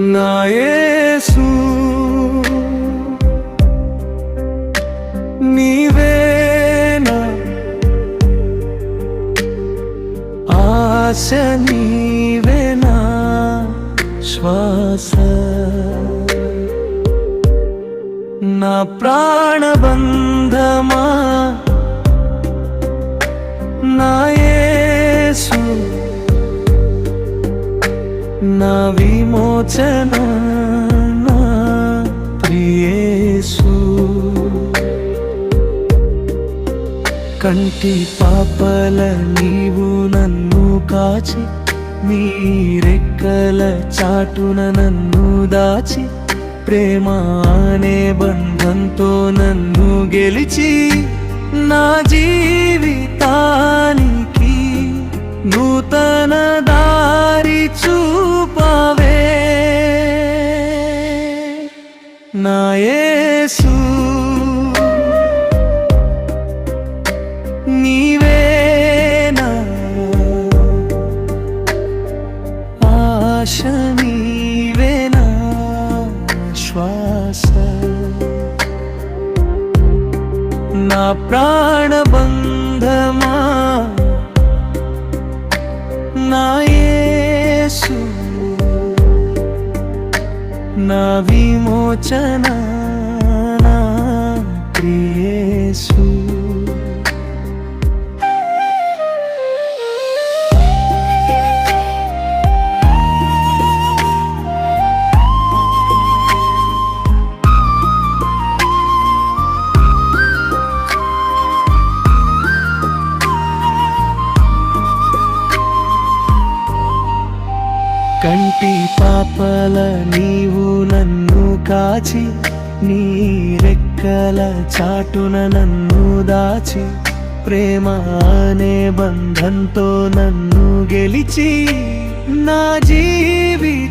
నా యేసు నీవేనా ఆశ, నీవేనా శ్వాస, నా ప్రాణబంధమా నా యేసు, నా విమోచన నా ప్రియేసు. కంటి పాపల నీవు నన్ను కాచి, నీ రెక్కల చాటున నన్ను దాచి, ప్రేమ అనే బంధంతో నన్ను గెలిచి, నా జీవితానికి నూతన దారి చూపవే. నా యేసు నీవేనా ఆశ, నీవేనా శ్వాస, నా ప్రాణబంధమా నా యేసు, నా విమోచన నా ప్రియేసు. కంటి పాపల నీవు నన్ను కాచి, నీ రెక్కల చాటున నన్ను దాచి, ప్రేమ అనే బంధంతో నన్ను గెలిచి, నా జీవితానికి